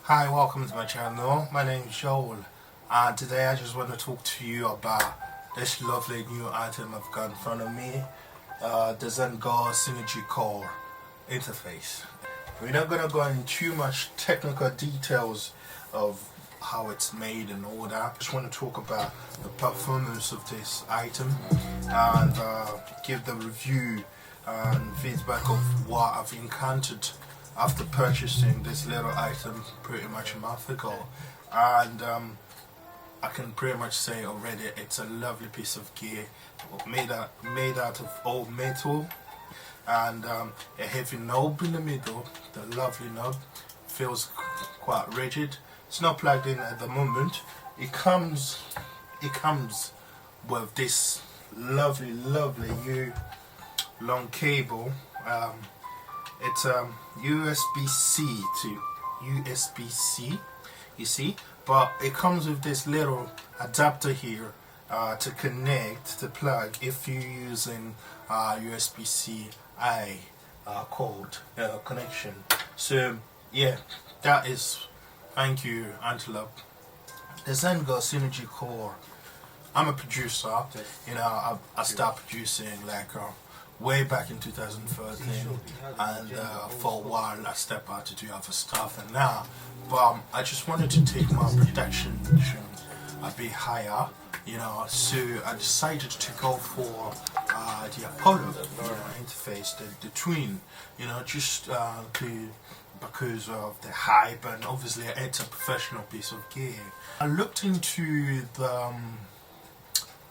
Hi, welcome to my channel. My name is Joel, and today I just want to talk to you about this lovely new item I've got in front of me, the Zengar Synergy Core interface. We're not going to go into too much technical details of how it's made and all that. I just want to talk about the performance of this item and give the review and feedback of what I've encountered after purchasing this little item pretty much a month ago. And I can pretty much say already it's a lovely piece of gear made out of old metal, and a heavy knob in the middle. The lovely knob feels quite rigid. It's not plugged in at the moment. It comes with this lovely long cable. It's USB-C to USB-C, you see, but it comes with this little adapter here to connect the plug if you're using USB-C-I code connection. So yeah, that is, thank you Antelope. The Zengar Synergy Core, I'm a producer, you know, I started producing like way back in 2013, and for a while I stepped out to do other stuff, and now I just wanted to take my production a bit higher, you know, so I decided to go for the Apollo interface, the twin, you know, just because of the hype, and obviously it's a professional piece of gear. I looked into the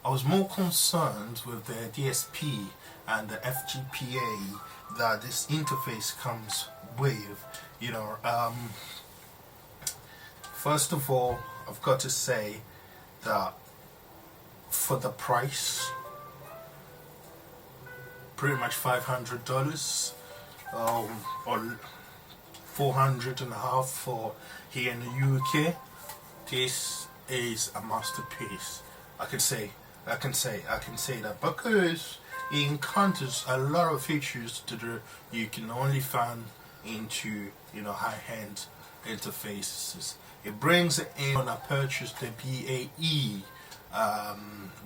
I was more concerned with the DSP and the fgpa that this interface comes with, you know. First of all, I've got to say that for the price, pretty much $500 or $400.50 for here in the UK, this is a masterpiece. I can say that because it encounters a lot of features that you can only find into, you know, high-end interfaces. It brings it in when I purchased the BAE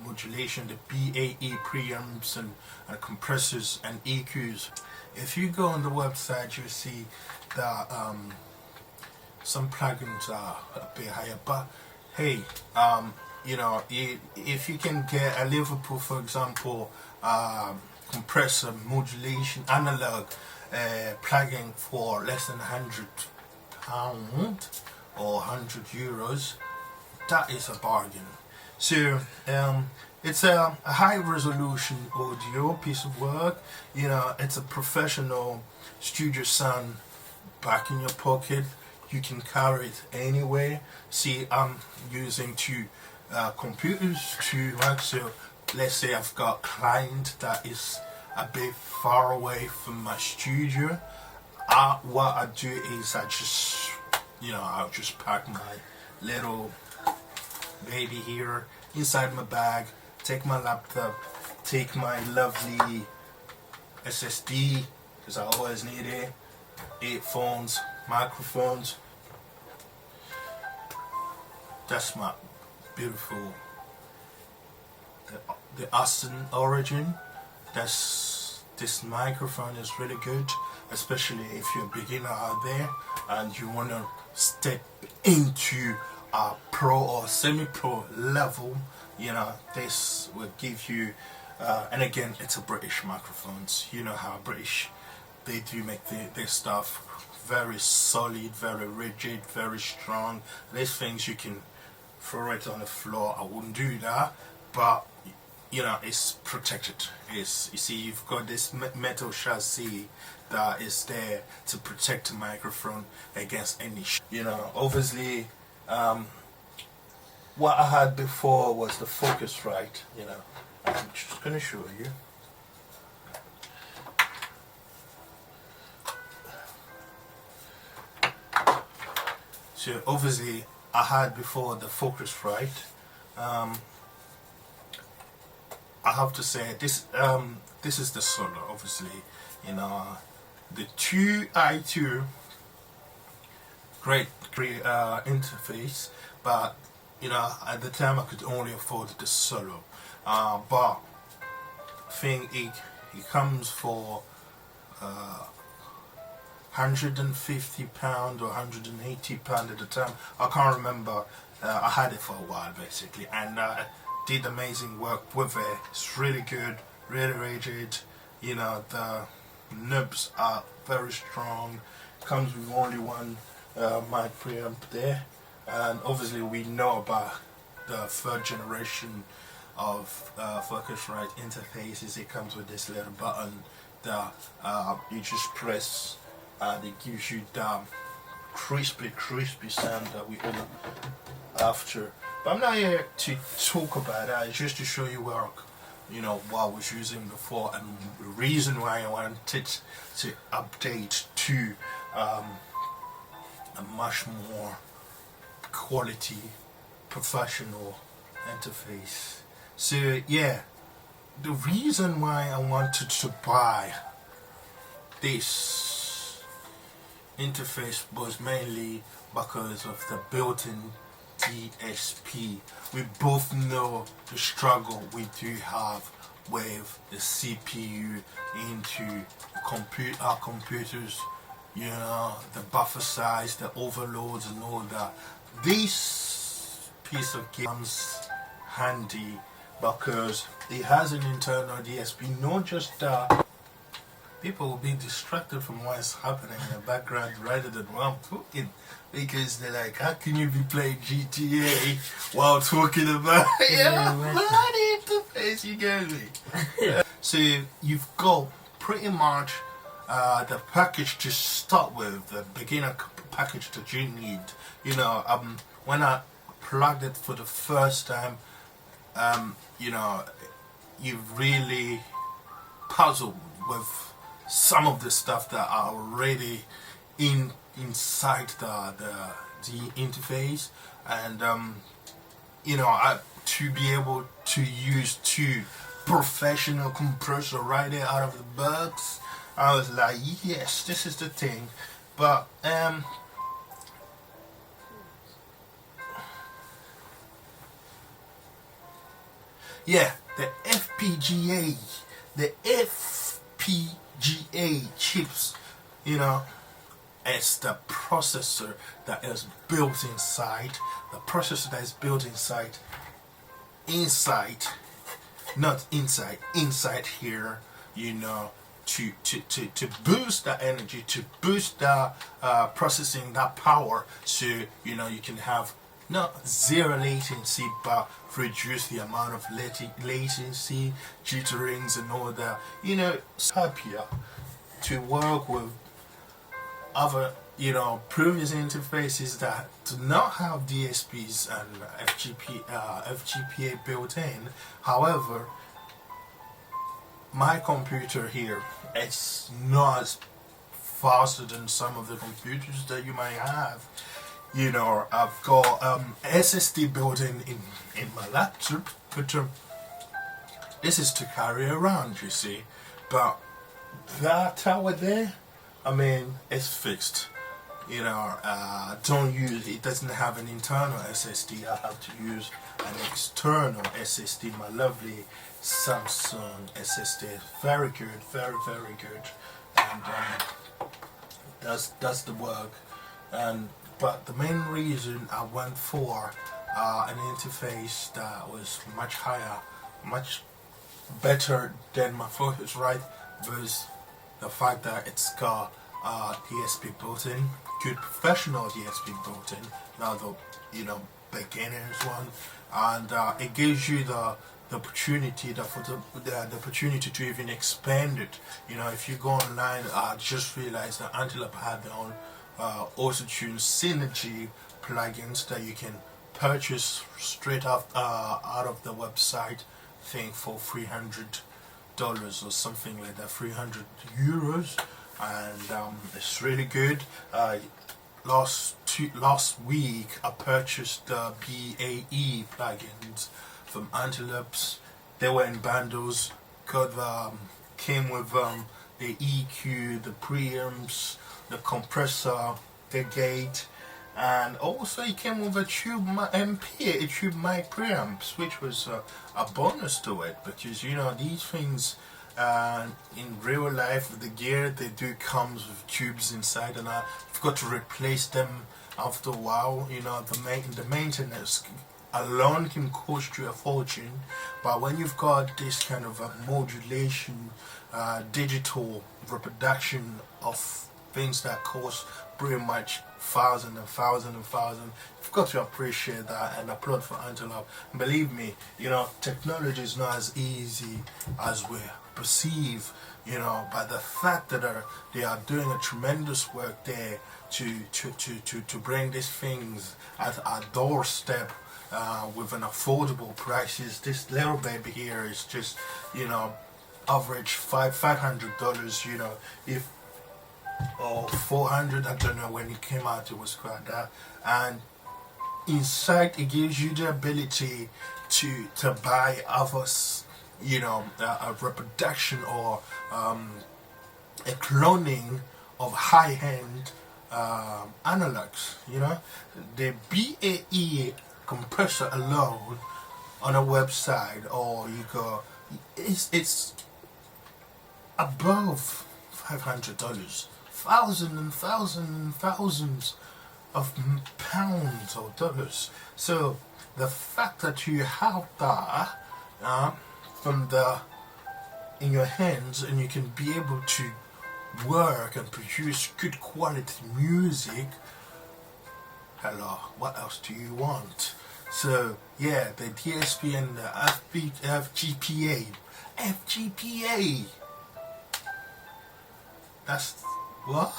modulation, the BAE preamps and compressors and EQs. If you go on the website, you'll see that some plugins are a bit higher, but hey, you know, if you can get a Liverpool, for example, compressor modulation analog plugin for less than £100 or €100, that is a bargain. So it's a high resolution audio piece of work, you know. It's a professional studio sound back in your pocket. You can carry it anywhere. See, I'm using two computers to work. So let's say I've got a client that is a bit far away from my studio. What I do is I just, you know, I'll just pack my little baby here inside my bag, take my laptop, take my lovely SSD, because I always need it, earphones, microphones. That's my beautiful, the Austin Origin. This microphone is really good, especially if you're a beginner out there and you want to step into a pro or semi-pro level. You know, this will give you and again, it's a British microphones. You know how British, they do make their stuff very solid, very rigid, very strong. These things you can throw it on the floor. I wouldn't do that, but you know, it's protected. You see, you've got this metal chassis that is there to protect the microphone against any you know. Obviously, what I had before was the Focusrite, you know. I'm just gonna show you. So obviously I had before the Focusrite. I have to say this is the Solo, obviously, you know. The 2i2 great interface, but you know, at the time I could only afford the solo. But I think it comes for £150 or £180 at the time. I can't remember. I had it for a while basically, and did amazing work with it. It's really good, really rigid. You know, the nibs are very strong. Comes with only one mic preamp there, and obviously we know about the third generation of Focusrite interfaces. It comes with this little button that you just press, and it gives you that crispy sound that we all after. But I'm not here to talk about that. It's just to show you what I was using before, and the reason why I wanted to update to a much more quality professional interface. So yeah, the reason why I wanted to buy this interface was mainly because of the built-in DSP. We both know the struggle we do have with the CPU into our computers, you know, the buffer size, the overloads and all that. This piece of gear comes handy because it has an internal DSP. Not just that, people will be distracted from what's happening in the background rather than while I'm talking, because they're like, how can you be playing GTA while talking about bloody interface? You get me? So you've got pretty much the package to start with, the beginner package that you need. You know, when I plugged it for the first time, you know, you really puzzled with some of the stuff that are already inside the interface, and you know, to be able to use two professional compressor right there out of the box, I was like, yes, this is the thing. But yeah, the FPGA chips, you know, it's the processor that is built inside, not inside here, you know, to boost that energy, to boost the processing, that power, so you know you can have not zero latency, but reduce the amount of latency, jitterings and all that. You know, it's happier to work with other, you know, previous interfaces that do not have DSPs and FGPA built in. However, my computer here, it's not as faster than some of the computers that you might have. You know, I've got SSD built in my laptop, but this is to carry around, you see. But that tower there, I mean, it's fixed. You know, don't use it. Doesn't have an internal SSD. I have to use an external SSD. My lovely Samsung SSD, very good, very good, and does the work. But the main reason I went for an interface that was much higher, much better than my Focusrite was the fact that it's got DSP built in, good professional DSP built in, not the, you know, beginners one, and it gives you the opportunity, the opportunity to even expand it. You know, if you go online, I just realized that Antelope had their own Auto-Tune Synergy plugins that you can purchase straight out of the website, I think for $300 or something like that, 300 euros, and it's really good. Last week I purchased the BAE plugins from Antelopes. They were in bundles. Came with the EQ, the preamps, the compressor, the gate, and also it came with a tube MP, a tube mic preamps, which was a bonus to it, because you know these things in real life with the gear they do comes with tubes inside, and I've got to replace them after a while. You know, the maintenance alone can cost you a fortune, but when you've got this kind of a modulation, digital reproduction of things that cost pretty much thousands, you've got to appreciate that and applaud for Antelope. Believe me, you know, technology is not as easy as we perceive, you know, but the fact that they are doing a tremendous work there to bring these things at our doorstep with an affordable prices. This little baby here is just, you know, average $500, you know, if or 400, I don't know, when it came out it was quite that. And inside it gives you the ability to buy others, you know, a reproduction or a cloning of high-end analogs. You know, the BAE compressor alone on a website, or you go, it's above $500, thousands of pounds or dollars. So the fact that you have that in your hands, and you can be able to work and produce good quality music, hello, what else do you want? So yeah, the DSP and the FGPA, that's what?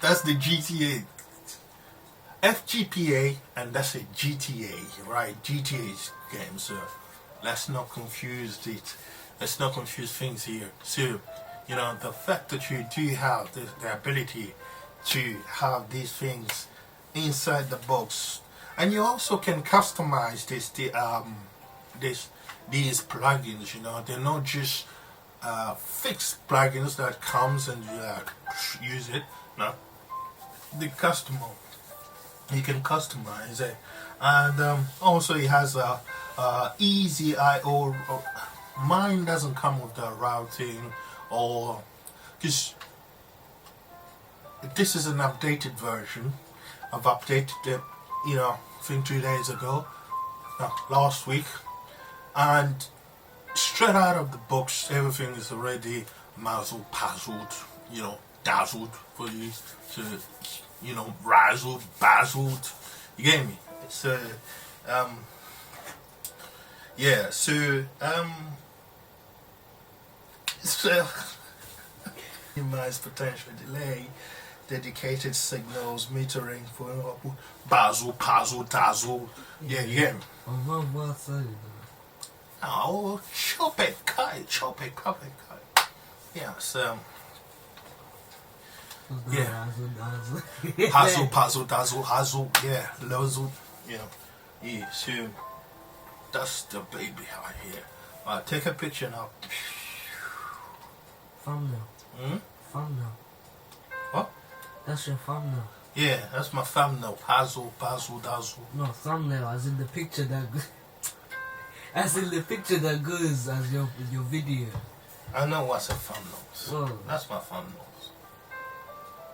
That's the GTA. FGPA, and that's a GTA, right? GTA's game. So let's not confuse it. Let's not confuse things here. So, you know, the fact that you do have the ability to have these things inside the box, and you also can customize these plugins. You know, they're not just fixed plugins that comes and you use it. No, the customer, you can customize it, and also it has a easy I/O. Mine doesn't come with the routing, or because this is an updated version. I've updated it, you know, I think 2 days ago, last week, and straight out of the box, everything is already muzzled, puzzled, you know, dazzled for you to, you know, razzled, bazzled. You get me? So, yeah. So, minimize potential delay. Dedicated signals metering for bazzle, puzzle, dazzle. Yeah, you get me? Oh, chop it, cut it. Yeah, so yeah. Hazzle, puzzle, dazzle, hazzle, yeah, lozzle, you know. Yeah, so that's the baby out here. Take a picture now. Thumbnail. Thumbnail. What? That's your thumbnail. Yeah, that's my thumbnail. Hazzle, puzzle, dazzle. No, thumbnail, as in the picture that as in the picture that goes as your video. I know what's a thumbnail. Oh. That's my thumbnails.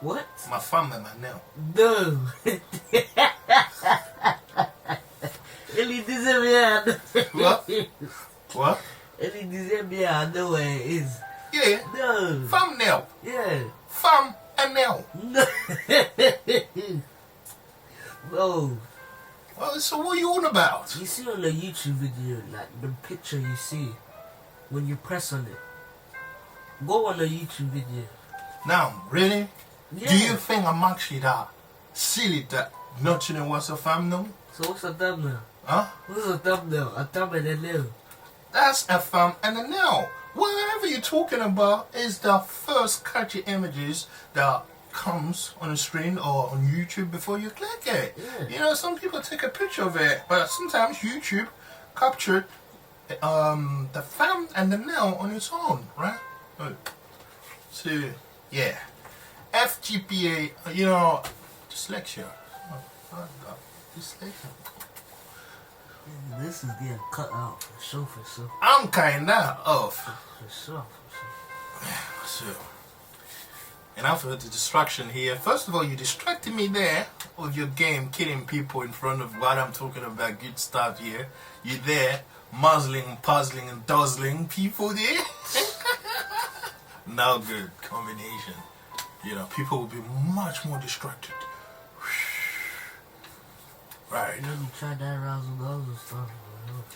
What? My thumb and my nail. No. Ele dizer merda. What? What? Ele dizer merda. I know where it is. Yeah. No. Thumbnail. Yeah. Thumb and nail. No. No. Well, so what are you on about? You see on the YouTube video, like the picture you see when you press on it. Go on the YouTube video. Now, really? Yeah. Do you think I'm actually that silly that not to know what's a thumbnail? So what's a thumbnail? Huh? What's a thumbnail? A thumb and a nail. That's a thumb and a nail. Whatever you're talking about is the first catchy images that comes on the screen or on YouTube before you click it. Yeah. You know, some people take a picture of it, but sometimes YouTube captured the thumb and the nail on its own, right? So, yeah. FGPA, you know, dyslexia. Dyslexia. This is getting cut out for sure, for sure. I'm kinda off. For sure, for sure. So, enough of the distraction here. First of all, you distracted me there with your game, killing people in front of what I'm talking about. Good stuff here. You there, muzzling, puzzling, and dazzling people there. No good combination. You know, people will be much more distracted. Right. And then you try that arousal goals and stuff.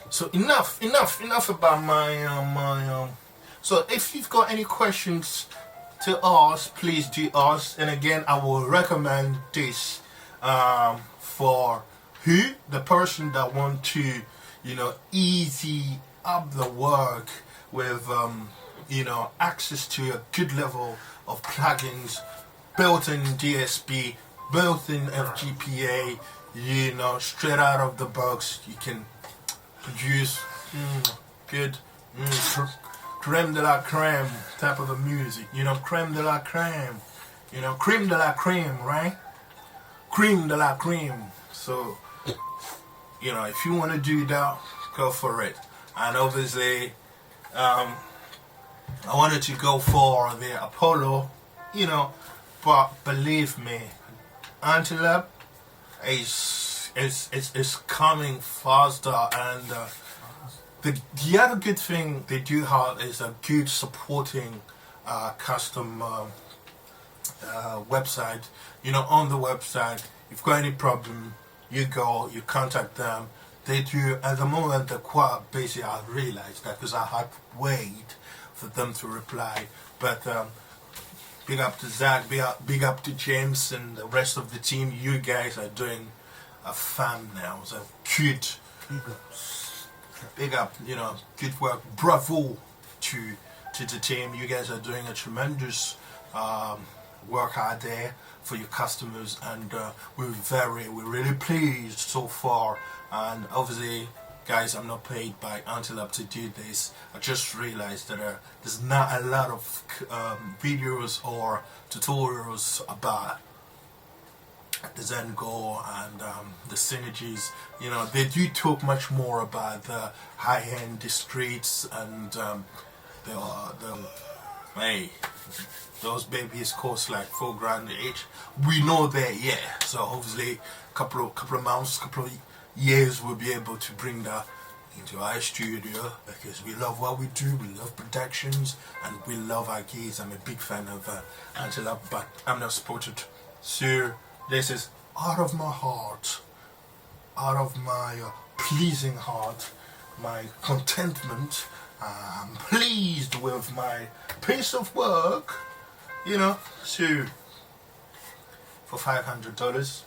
So enough about my. So if you've got any questions to ask, please do ask. And again, I will recommend this for the person that want to, you know, easy up the work with you know, access to a good level of plugins, built-in DSP, built-in FGPA. You know, straight out of the box, you can produce good creme de la creme type of a music. You know, creme de la creme. You know, creme de la creme, right? Creme de la creme. So, you know, if you want to do that, go for it. And obviously, I wanted to go for the Apollo, you know, but believe me, Antelope is coming faster, and the other good thing they do have is a good supporting custom website. You know, on the website, if you've got any problem, you go, you contact them. They do, at the moment, they're quite busy. I realized that because I had to wait for them to reply. But big up to Zach, big up to James and the rest of the team. You guys are doing a fan now. So good. Big up, you know, good work. Bravo to the team. You guys are doing a tremendous work out there for your customers, and we're really pleased so far. And obviously, guys, I'm not paid by Antelope to do this. I just realized that there's not a lot of videos or tutorials about the Zen Go and the synergies. You know, they do talk much more about the high-end discretes and hey, those babies cost like $4,000 each. We know that, yeah. So obviously, couple of months, couple of years, we'll be able to bring that into our studio, because we love what we do, we love productions, and we love our kids. I'm a big fan of Antelope, but I'm not supported. So this is out of my heart, out of my pleasing heart, my contentment. I'm pleased with my piece of work, you know. So for $500,